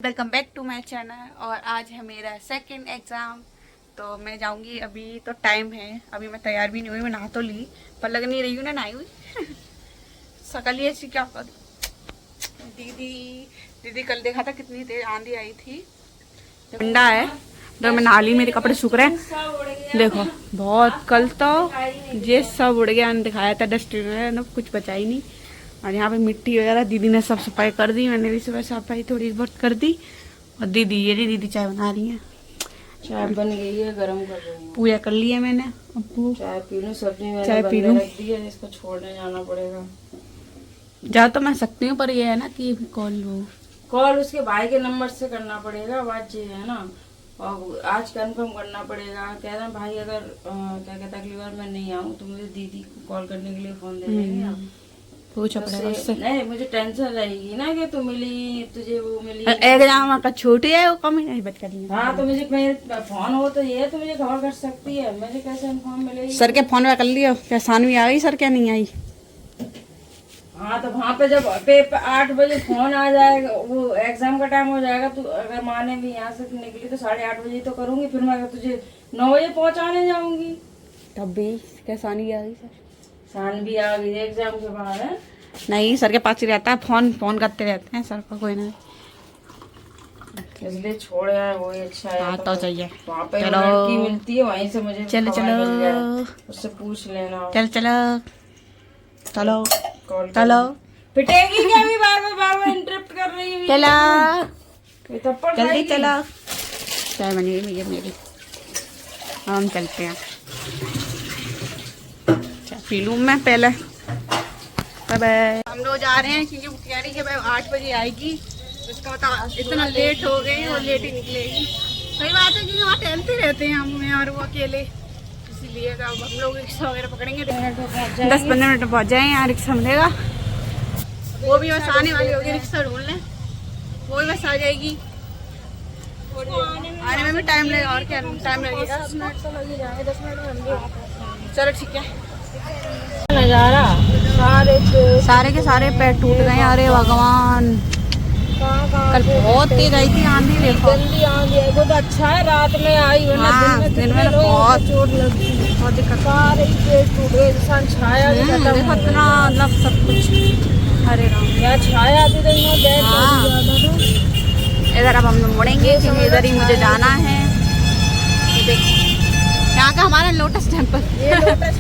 Welcome back to my channel. और आज है मेरा सेकंड एग्ज़ाम। तो मैं जाऊंगी, अभी तो टाइम है, अभी मैं तैयार भी नहीं हुई। मैं नहा तो ली पर लग नहीं रही हूँ ना नहाई हुई। शकल ही ऐसी, क्या कर। दीदी कल देखा था कितनी तेज आंधी आई थी। ठंडा है तो मैं नहा ली, मेरे कपड़े सूख रहे हैं। देखो बहुत, कल तो ये सब उड़ गया। दिखाया था डस्टबिन, कुछ बचा ही नहीं। और यहाँ पे मिट्टी वगैरह दीदी ने सब सफाई कर दी, मैंने भी सुबह सफाई थोड़ी बहुत कर दी। और दीदी चाय बना रही है। चाय बन गई है, गरम कर रही हूँ। पूजा कर ली है मैंने। अब चाय पी लूँ। सब्जी मैंने चाय पी बनने लूँ। रख दी है, इसको छोड़ने जाना पड़ेगा। जा तो मैं सकती हूँ पर ये है ना कि कॉल लो, कॉल उसके भाई के नंबर से करना पड़ेगा। बात ये है ना, और आज कंफर्म करना पड़ेगा। कह रहे हैं भाई अगर क्या कहता अगली बार मैं नहीं आऊँ तो मुझे दीदी को कॉल करने के लिए फोन दे देंगे आप। पूछा पड़ेगा उससे। नहीं, मुझे टेंशन रहेगी ना कि तू मिली, तुझे वो मिली। एग्जाम का छोटी है वो, कम ही नहीं बच कर। हाँ तो मुझे मेरे फोन हो तो ये तो मुझे खबर कर सकती है। मुझे कैसे इन्फॉर्म मिलेगी? सर के फोन में कर लियो, क्या सानवी आ गई? सर क्या नहीं आई? हाँ तो वहाँ पे जब पेपर 8 बजे फोन आ जाएगा, वो एग्जाम का टाइम हो जाएगा, तो अगर माने भी यहाँ से निकली तो 8:30 बजे तो करूंगी। फिर मैं तुझे 9 बजे पहुँचाने जाऊंगी। तब भी क्या सानवी आ गई? सर शान भी आ गई एग्जाम के बाद है। नहीं, सर के पास ही रहता है, फोन करते रहते हैं सर को, कोई नहीं। इसलिए छोड़ यार, वही अच्छा है। हाँ तो चाहिए। वहाँ पे चलो। लड़की मिलती है, वहीं से मुझे चलो खबर मिल जाए, चलो उससे पूछ लेना। चलो चलो कॉल चलो पिटेगी क्या? अभी बार बार इंटरप्ट कर रही है। चलो थप्पड़ जल्दी खाएगी। चलो। चाय बनी हुई है मेरी, हम चलते हैं। चाय पी लूँ मैं पहले। Bye bye. हम लोग जा रहे हैं क्योंकि वो कह रही है भाई 8 बजे आएगी। उसका मतलब इतना लेट हो गई और लेट ही निकलेगी। सही बात है क्योंकि वहाँ टहलते रहते हैं हम और वो अकेले, इसीलिए अब हम लोग रिक्शा वगैरह पकड़ेंगे। 10-15 मिनट में पहुँच जाएंगे। यहाँ रिक्शा मिलेगा, वो भी बस आने वाली होगी। रिक्शा ढूंढ लें, वो भी बस आ जाएगी। आने में भी टाइम लगेगा, और क्या टाइम लगेगा? 10 मिनट तो लग ही जाएंगे, 10 मिनट में हम। चलो ठीक है। नजारा सारे के सारे पैर टूट गए। अरे भगवान, कल बहुत तेज आई थी आंधी। देखो जल्दी आंधी है, वो तो अच्छा है रात में आई, वरना हाँ, दिन में बहुत चोट लगी, बहुत दिक्कत। सारे पेड़ टूट गए, इंसान छाया भी खत्म देखो हो इतना मतलब सब कुछ। अरे राम, या छाया थी तो यहाँ बैठ हाँ। ज्यादा। इधर अब हम लोग मुड़ेंगे क्योंकि इधर ही मुझे जाना है। ये देखो यहाँ का हमारा लोटस टेम्पल। ये लोटस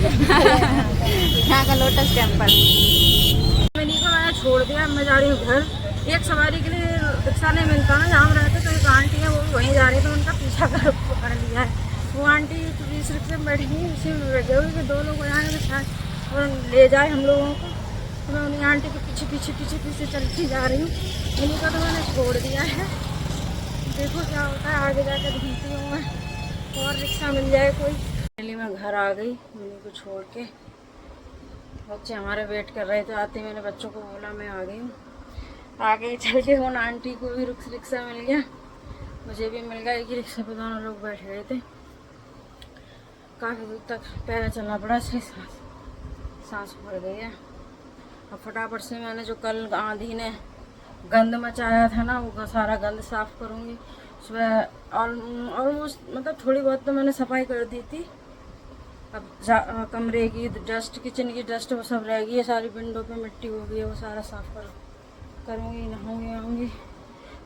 यहाँ का लोटस टेम्पल। मैंने छोड़ दिया, मैं जा रही हूँ घर। एक सवारी के लिए रिक्शा नहीं मिलता ना जहाँ रहते, तो एक आंटी है वो वहीं जा रही, तो उनका पीछा कर पकड़ लिया है। वो आंटी इस रिक्शे में बैठी हुई, उसी में बैठे हुए कि 2 लोग आएंगे शायद और ले जाए हम लोगों को। तो मैं उन्हीं आंटी के पीछे चलती जा रही हूँ। इन्हीं का तो मैंने छोड़ दिया है, देखो क्या होता है आगे जाकर ढूंढती हूँ मैं, और रिक्शा मिल जाए कोई। पहले मैं घर आ गई उन्हीं को छोड़ के। बच्चे हमारे वेट कर रहे थे, आते मैंने बच्चों को बोला मैं आ गई हूँ। आगे चल के उन आंटी को भी रिक्शा मिल गया, मुझे भी मिल गया। एक ही रिक्शा पे दोनों लोग बैठ गए थे। काफ़ी दूर तक पैदल चलना पड़ा, इसलिए सांस भर गई है। अब फटाफट से मैंने जो कल आंधी ने गंद मचाया था ना, वो सारा गंद साफ करूँगी। सुबह ऑलमोस्ट मतलब थोड़ी बहुत तो मैंने सफाई कर दी थी। अब कमरे की डस्ट, किचन की डस्ट वो सब रह गई है, सारी विंडो पे मिट्टी हो गई है, वो सारा साफ करूँगी। नहाऊंगी आऊँगी,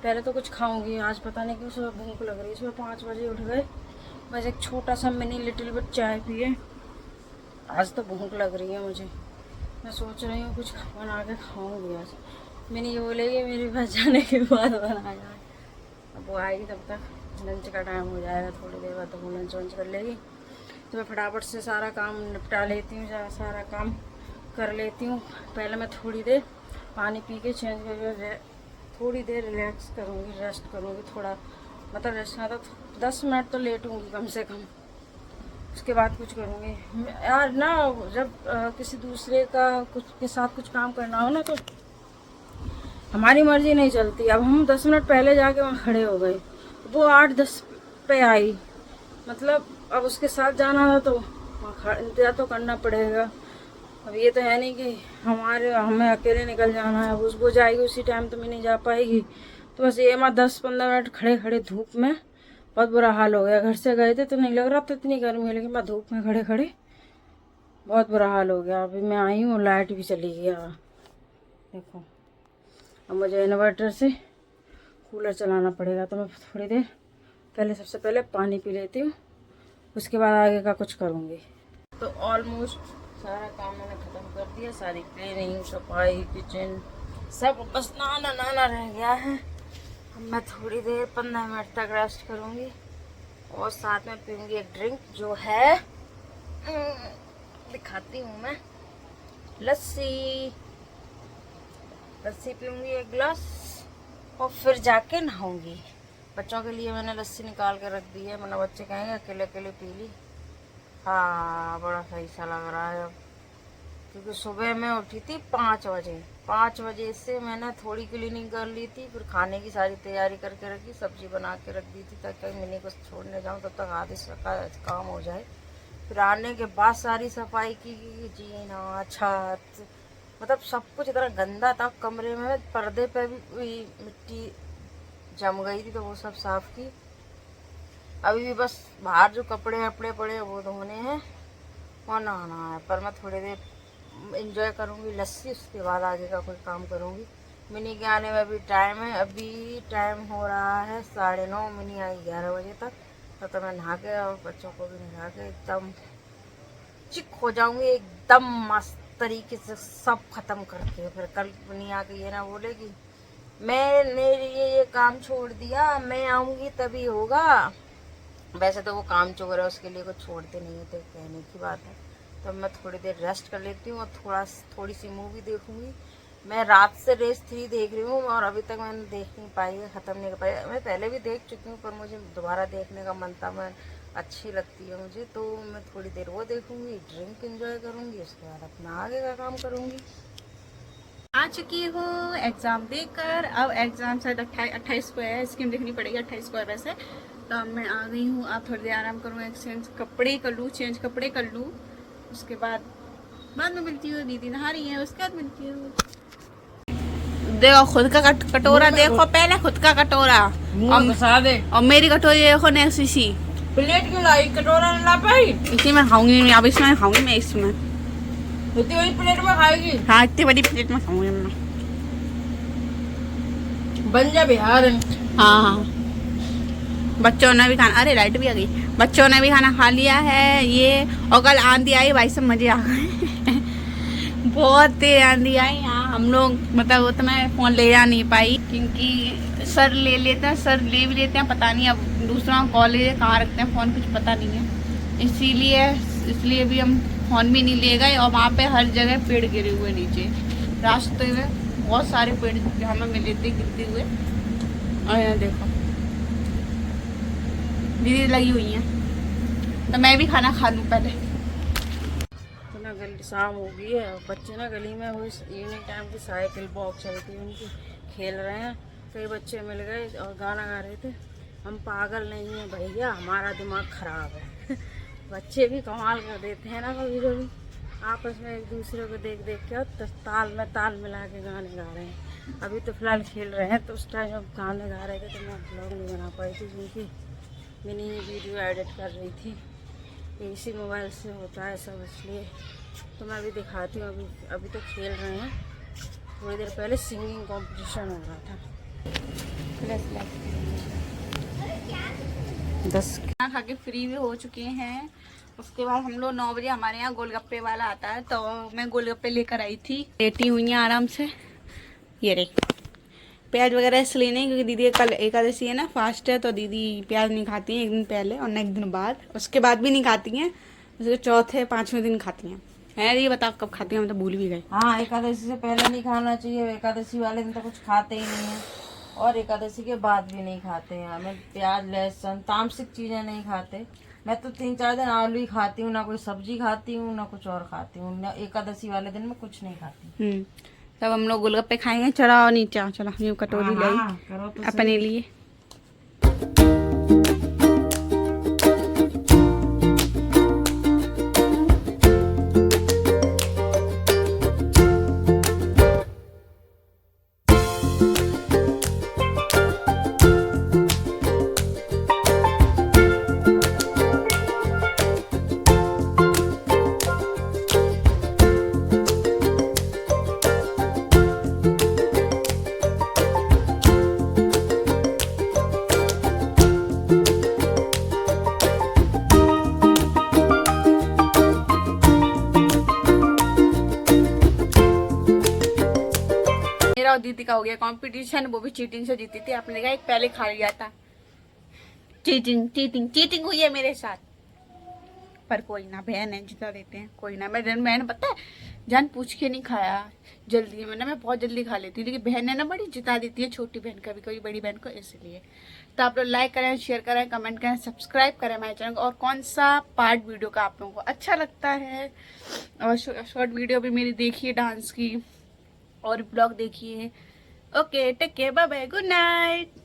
पहले तो कुछ खाऊंगी। आज पता नहीं क्यों सुबह भूख लग रही है। सुबह 5 बजे उठ गए, बस एक छोटा सा मिनी लिटिल बिट चाय पिए। आज तो भूख लग रही है मुझे, मैं सोच रही हूँ कुछ बना के खाऊँगी आज। मैंने ये बोलेगी मेरे पास जाने के बाद बनाया। अब वो आएगी तब तक लंच का टाइम हो जाएगा, थोड़ी देर बाद तो वो लंच वंच कर लेगी। तो मैं फटाफट से सारा काम निपटा लेती हूँ, सारा काम कर लेती हूँ। पहले मैं थोड़ी देर पानी पी के चेंज करके थोड़ी देर रिलैक्स करूँगी, रेस्ट करूँगी थोड़ा। मतलब रेस्ट ना तो 10 मिनट तो लेटूँगी कम से कम, उसके बाद कुछ करूँगी। यार ना जब किसी दूसरे का कुछ के साथ कुछ काम करना हो ना, तो हमारी मर्जी नहीं चलती। अब हम 10 मिनट पहले जाके वहाँ खड़े हो गए, वो 8-10 पे आई, मतलब अब उसके साथ जाना था तो इंतजार तो करना पड़ेगा। अब ये तो है नहीं कि हमें अकेले निकल जाना है। अब उसको जाएगी उसी टाइम तो मैं नहीं जा पाएगी, तो बस ये 10-15 मिनट खड़े खड़े धूप में बहुत बुरा हाल हो गया। घर से गए थे तो नहीं लग रहा था इतनी गर्मी है, लेकिन मैं धूप में खड़े खड़े बहुत बुरा हाल हो गया। अभी मैं आई हूँ, लाइट भी चली गया। देखो अब मुझे इन्वर्टर से कूलर चलाना पड़ेगा, तो मैं थोड़ी देर पहले सबसे पहले पानी पी लेती हूँ, उसके बाद आगे का कुछ करूँगी। तो ऑलमोस्ट सारा काम मैंने ख़त्म कर दिया, सारी क्लीनिंग, सफाई, किचन सब, बस नहाना रह गया है। अब मैं थोड़ी देर 15 मिनट तक रेस्ट करूँगी और साथ में पीऊँगी एक ड्रिंक जो है, दिखाती हूँ मैं, लस्सी पीऊँगी 1 गिलास और फिर जाके नहाऊँगी। बच्चों के लिए मैंने लस्सी निकाल के रख दी है, मतलब बच्चे कहेंगे अकेले अकेले पी ली। हाँ बड़ा सही सा लग रहा है अब, क्योंकि सुबह मैं उठी थी 5 बजे। 5 बजे से मैंने थोड़ी क्लीनिंग कर ली थी, फिर खाने की सारी तैयारी करके रखी, सब्जी बना के रख दी थी ताकि मिनी को छोड़ने जाऊँ तब तक आधे का काम हो जाए। फिर आने के बाद सारी सफाई की, जीना, छत, मतलब सब कुछ इतना गंदा था कमरे में, पर्दे पे भी मिट्टी जम गई थी तो वो सब साफ की। अभी भी बस बाहर जो कपड़े पड़े हैं वो धोने हैं और नहाना है, पर मैं थोड़ी देर एंजॉय करूँगी लस्सी, उसके बाद आगे का कोई काम करूँगी। मिनी के आने में अभी टाइम है, अभी टाइम हो रहा है 9:30, मिनी आई 11 बजे तक। तो मैं नहा के और बच्चों को भी नहा के एकदम चिक हो जाऊँगी, एकदम मस्त तरीके से सब खत्म करके। फिर कल मिनी आके ये ना बोलेगी मैंने ये काम छोड़ दिया, मैं आऊँगी तभी होगा। वैसे तो वो काम चोर है, उसके लिए कुछ छोड़ते नहीं है, तो कहने की बात है। तो मैं थोड़ी देर रेस्ट कर लेती हूँ और थोड़ी सी मूवी देखूँगी। मैं रात से रेस 3 देख रही हूँ और अभी तक मैंने देख नहीं पाई है, ख़त्म नहीं कर पाई। मैं पहले भी देख चुकी हूँ, पर मुझे दोबारा देखने का मन था, मैं अच्छी लगती है मुझे, तो मैं थोड़ी देर वो देखूँगी, ड्रिंक एंजॉय करूँगी, उसके बाद अपना आगे का काम करूँगी। आ चुकी हूँ एग्ज़ाम देकर। अब एग्ज़ाम शायद 28 को है, स्कीम देखनी पड़ेगी 28 को है वैसे। तो अब मैं आ गई हूँ, अब थोड़ी देर आराम करूँ, एक्सचेंज कपड़े कर लूँ, चेंज कपड़े कर लूँ, उसके बाद में मिलती हूँ। दीदी नहा रही है, उसके बाद मिलती हूँ। देखो खुद का कटोरा देखो, पहले खुद का कटोरा और मेरी कटोरी देखो नैसी सी। प्लेट क्यों लाई, कटोरा ला पाई? इसी में खाऊंगी, अब इसमें खाऊंगी मैं, इसमें इतनी बड़ी प्लेट में खाएगी? हाँ इतनी बड़ी प्लेट में खाऊंगी मैं। बन जा बिहार। हाँ बच्चों ने भी खाना, अरे लाइट भी आ गई, बच्चों ने भी खाना खा लिया है ये। और कल आंधी आई भाई, सब मजे आ गए बहुत तेज आंधी आई यहाँ। हम लोग मतलब वो तो मैं फ़ोन ले जा नहीं पाई, क्योंकि सर ले लेते हैं, सर ले भी लेते हैं, पता नहीं अब दूसरा कॉलेज है कहाँ रखते हैं फ़ोन, कुछ पता नहीं है। इसलिए भी हम फ़ोन भी नहीं ले गए। और वहाँ पे हर जगह पेड़ गिरे हुए नीचे रास्ते में, बहुत सारे पेड़ हमें मिले थे गिरते हुए। और यहाँ देखो दीदी लगी हुई हैं, तो मैं भी खाना खा लूँ पहले। तो ना गली शाम हो गई है, बच्चे ना गली में वो इवनिंग टाइम की साइकिल वॉक चलती है उनकी, खेल रहे हैं। कई बच्चे मिल गए और गाना गा रहे थे, हम पागल नहीं हैं भैया, हमारा दिमाग खराब है बच्चे भी कमाल कर देते हैं ना कभी कभी, आपस में एक दूसरे को देख देख के ताल मिला के गाने गा रहे हैं। अभी तो फिलहाल खेल रहे हैं, तो उस टाइम जब गाने गा रहे थे तो मैं ब्लॉग नहीं बना पाई थी, क्योंकि मैंने वीडियो एडिट कर रही थी। इसी मोबाइल से होता है सब, इसलिए तो मैं अभी दिखाती हूँ। अभी तो खेल रहे हैं, थोड़ी देर पहले सिंगिंग कंपटीशन हो रहा था। 10 खाना खा के फ्री भी हो चुके हैं। उसके बाद हम लोग 9 बजे हमारे यहाँ गोलगप्पे वाला आता है, तो मैं गोलगप्पे लेकर आई थी। लेटी हुई हैं आराम से, ये रे प्याज वगैरह इसलिए नहीं क्योंकि दीदी कल एकादशी है ना, फास्ट है, तो दीदी प्याज नहीं खाती हैं 1 दिन पहले और नेक्स्ट दिन बाद, उसके बाद भी नहीं खाती हैं, उसके चौथे 5वें दिन खाती हैं। है ये बताओ कब खाती हैं, हम तो भूल भी गए। हाँ, एकादशी से पहले नहीं खाना चाहिए, एकादशी वाले दिन तो कुछ खाते ही नहीं है, और एकादशी के बाद भी नहीं खाते हैं। हमें प्याज लहसुन तामसिक चीज़ें नहीं खाते। मैं तो 3-4 दिन आलू ही खाती हूँ, ना कोई सब्जी खाती हूँ, ना कुछ और खाती हूँ, ना एकादशी वाले दिन में कुछ नहीं खाती। तब हम लोग गोलगप्पे खाएंगे। चलो नीचे चलो, ये कटोरी लाई अपने लिए। दीदी का हो गया कंपटीशन, वो भी चीटिंग से जीती थी। आपने देखा एक पहले खा लिया था। चीटिंग चीटिंग चीटिंग हुई है मेरे साथ, पर कोई ना, बहन है, जिता देते हैं, कोई ना। मैंने पता है जान पूछ के नहीं खाया जल्दी में ना, मैं बहुत जल्दी खा लेती हूँ, लेकिन बहन है ना बड़ी जिता देती है छोटी बहन कभी कभी बड़ी बहन को, इसलिए। तो आप लोग लाइक करें, शेयर करें, कमेंट करें, सब्सक्राइब करें हमारे चैनल को। और कौन सा पार्ट वीडियो का आप लोगों को अच्छा लगता है, और शॉर्ट वीडियो भी मेरी देखिए डांस की, और ब्लॉग देखिए। Okay, take care, bye bye, good night.